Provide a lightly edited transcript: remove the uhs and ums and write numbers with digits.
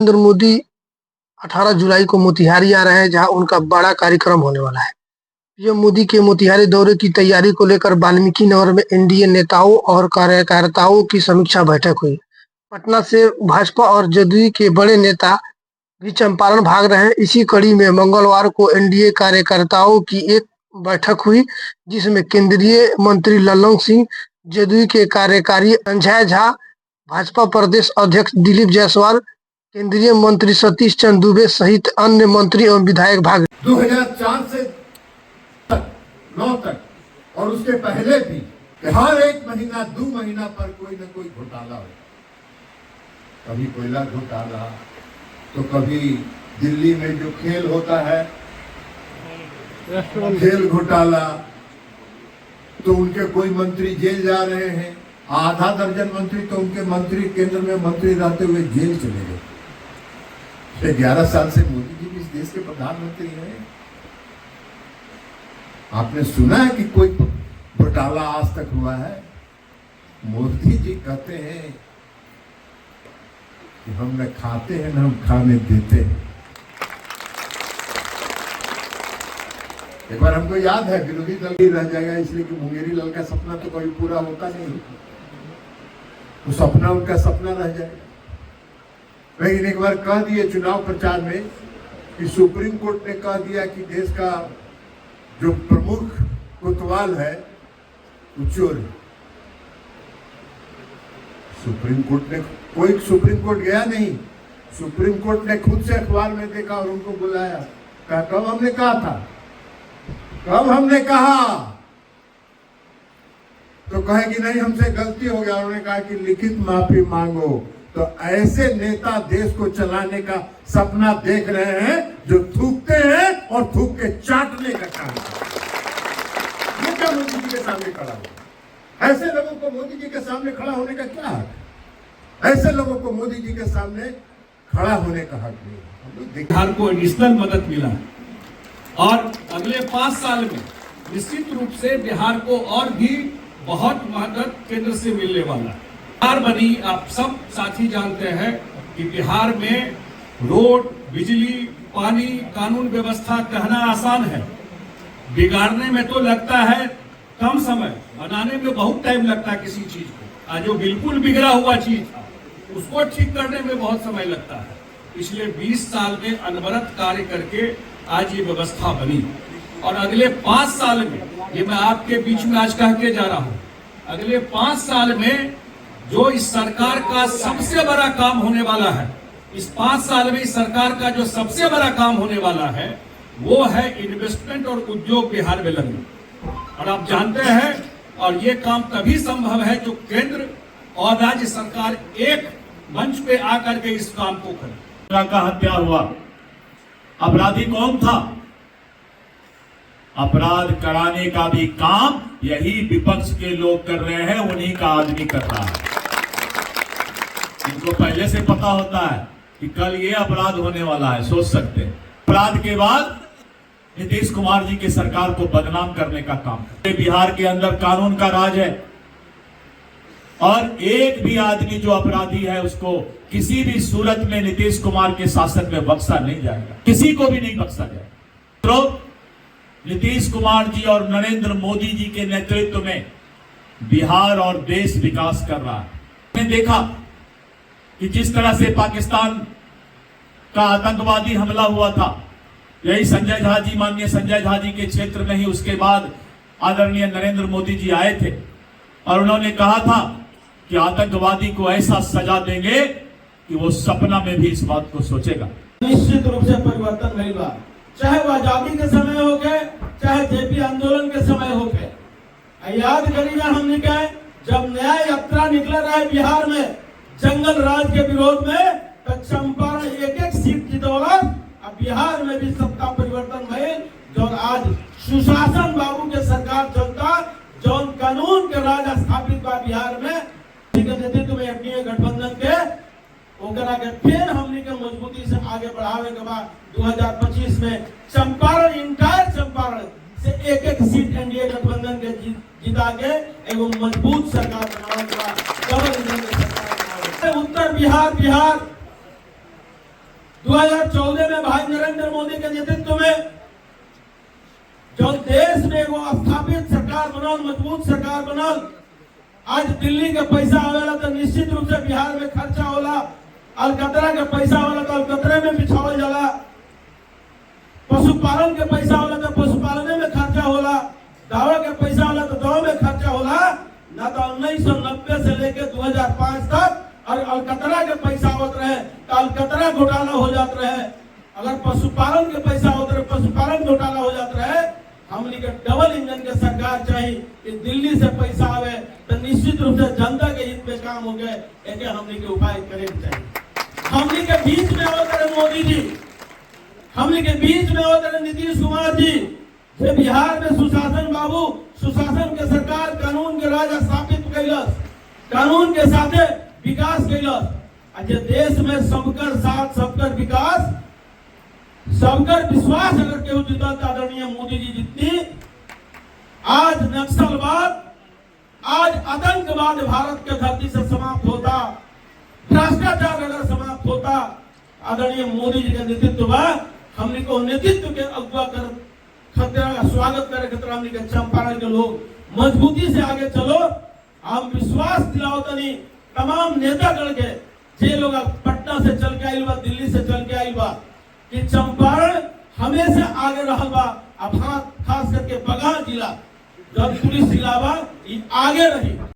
नरेंद्र मोदी 18 जुलाई को मोतिहारी आ रहे हैं, जहां उनका बड़ा कार्यक्रम होने वाला है। पीएम मोदी के मोतिहारी दौरे की तैयारी को लेकर वाल्मीकि नगर में एनडीए नेताओं और कार्यकर्ताओं की समीक्षा बैठक हुई। पटना से भाजपा और जदयू के बड़े नेता भी चंपारण भाग रहे हैं। इसी कड़ी में मंगलवार को एनडीए कार्यकर्ताओं की एक बैठक हुई, जिसमें केंद्रीय मंत्री लल्लन सिंह, जदयू के कार्यकारी संजय झा, भाजपा प्रदेश अध्यक्ष दिलीप जायसवाल, केंद्रीय मंत्री सतीश चंद्र दुबे सहित अन्य मंत्री एवं विधायक भाग 2004 से 9 तक और उसके पहले भी हर एक महीना 2 महीना पर कोई न कोई घोटाला हो। कभी कोयला घोटाला, तो कभी दिल्ली में जो खेल होता है खेल घोटाला, तो उनके कोई मंत्री जेल जा रहे हैं। आधा दर्जन मंत्री तो उनके मंत्री केंद्र में मंत्री रहते हुए जेल चले गए। 11 साल से मोदी जी भी इस देश के प्रधानमंत्री हैं। आपने सुना है कि कोई घोटाला आज तक हुआ है? मोदी जी कहते हैं कि हम न खाते हैं न हम खाने देते हैं। एक बार हमको याद है, विरोधी दल ही रह जाएगा इसलिए कि मुंगेरी लाल का सपना तो कभी पूरा होता नहीं, वो सपना उनका सपना रह जाएगा। लेकिन एक बार कह दिए चुनाव प्रचार में कि सुप्रीम कोर्ट ने कह दिया कि देश का जो प्रमुख कोतवाल है वो चोर है। सुप्रीम कोर्ट गया नहीं, सुप्रीम कोर्ट ने खुद से अखबार में देखा और उनको बुलाया। कब हमने कहा था? कब हमने कहा? तो कहे कि नहीं हमसे गलती हो गया। उन्होंने कहा कि लिखित माफी मांगो। तो ऐसे नेता देश को चलाने का सपना देख रहे हैं जो थूकते हैं और थूक के चाटने का काम करते हैं। ये क्या मोदी जी के सामने खड़ा हो? ऐसे लोगों को मोदी जी के सामने खड़ा होने का क्या हक? ऐसे लोगों को मोदी जी के सामने खड़ा होने का हक नहीं। बिहार को एडिशनल मदद मिला और अगले 5 साल में निश्चित रूप से बिहार को और भी बहुत मदद केंद्र से मिलने वाला है। बिहार बनी, आप सब साथी जानते हैं कि बिहार में रोड, बिजली, पानी, कानून व्यवस्था कहना आसान है, बिगाड़ने में तो लगता है कम समय, बनाने में बहुत टाइम लगता है किसी चीज को। आज जो बिल्कुल बिगड़ा हुआ चीज था उसको ठीक करने में बहुत समय लगता है। पिछले 20 साल में अनवरत कार्य करके आज ये व्यवस्था बनी और अगले 5 साल में, ये मैं आपके बीच में आज कह के जा रहा हूं, अगले 5 साल में जो इस सरकार का सबसे बड़ा काम होने वाला है, इस 5 साल में इस सरकार का जो सबसे बड़ा काम होने वाला है वो है इन्वेस्टमेंट और उद्योग बिहार में लगना। और आप जानते हैं, और ये काम तभी संभव है जो केंद्र और राज्य सरकार एक मंच पे आकर के इस काम को करे। का हत्या हुआ, अपराधी कौन था? अपराध कराने का भी काम यही विपक्ष के लोग कर रहे हैं, उन्हीं का आदमी कर रहा है। इनको पहले से पता होता है कि कल ये अपराध होने वाला है, सोच सकते हैं। अपराध के बाद नीतीश कुमार जी की सरकार को बदनाम करने का काम। बिहार के अंदर कानून का राज है और एक भी आदमी जो अपराधी है उसको किसी भी सूरत में नीतीश कुमार के शासन में बख्शा नहीं जाएगा, किसी को भी नहीं बख्शा जाएगा। तो नीतीश कुमार जी और नरेंद्र मोदी जी के नेतृत्व में बिहार और देश विकास कर रहा है। मैंने देखा कि जिस तरह से पाकिस्तान का आतंकवादी हमला हुआ था, यही संजय झा जी, माननीय संजय झा जी के क्षेत्र में ही उसके बाद आदरणीय नरेंद्र मोदी जी आए थे और उन्होंने कहा था कि आतंकवादी को ऐसा सजा देंगे कि वो सपना में भी इस बात को सोचेगा। निश्चित रूप से परिवर्तन नहीं हुआ, चाहे वो आजादी के समय हो गए, चाहे जेपी आंदोलन के समय हो गए। याद करिएगा, हमने कहा जब न्याय यात्रा निकल रहा है बिहार में जंगल राज के विरोध में, तो चंपारण एक सीट जीतोलत। अब बिहार में भी सत्ता परिवर्तन भइल, जो आज सुशासन बाबू के सरकार चलता, जो कानून के राज स्थापित बा बिहार में, नेतृत्व में एनडीए गठबंधन के ओकरा के फिर हमने के मजबूती से आगे बढ़ावे के बाद 2025 में चंपारण, इंटायर चंपारण से एक सीट एनडीए गठबंधन के जिता के एवं मजबूत सरकार बनावे के बाद डबल इंजन की सरकार बनावे। उत्तर बिहार 2014 में भाई नरेंद्र मोदी के नेतृत्व में जो देश में वो स्थापित सरकार बनल, मजबूत सरकार बनल। आज दिल्ली के पैसा आवेला तो निश्चित रूप से बिहार में खर्चा होला, अलकतरा के पैसा होला तो अलकतरे में बिछावल जाला, पशुपालन के पैसा होला तो पशुपालने में खर्चा होला, दवा के पैसा होला तो दवा में खर्चा होला। ना तो 1990 से लेकर 2005 तक और अलकतरा के पैसा आवत रहे तो अलकतरा घोटाला हो जात रहे, अगर पशुपालन के पैसा होते रहे पशुपालन घोटाला हो जात रहे। हमने के डबल इंजन के सरकार चाहिए कि दिल्ली से पैसा आवे तो निश्चित रूप से जनता के हित में काम हो गए, एक हमने के उपाय करे चाहिए। हमने के बीच में होते रहे मोदी जी, हमने के बीच में होते रहे नीतीश कुमार जी, जे बिहार में सुशासन बाबू, सुशासन के सरकार कानून के राज स्थापित कैलस, कानून के साथे विकास कैलस। आज देश में सबकर साथ सबकर विकास सबकर विश्वास अगर केहू जीता आदरणीय मोदी जी जितनी। आज नक्सलवाद, आज आतंकवाद भारत के धरती से समाप्त होता, भ्रष्टाचार अगर समाप्त होता, आदरणीय मोदी जी का नेतृत्व में हमने को नेतृत्व के अगुवा कर खतरा का स्वागत करे खतरा हमने के चंपारण के लोग मजबूती से आगे चलो। हम विश्वास दिलाओ तनी तमाम नेता गण के, जे लोग पटना से चल के आइल बा, दिल्ली से चल के आइल बा, कि चंपारण हमेशा आगे रहल बा। अब खास करके बगान जिला, जब पुलिस जिला बा, आगे रही।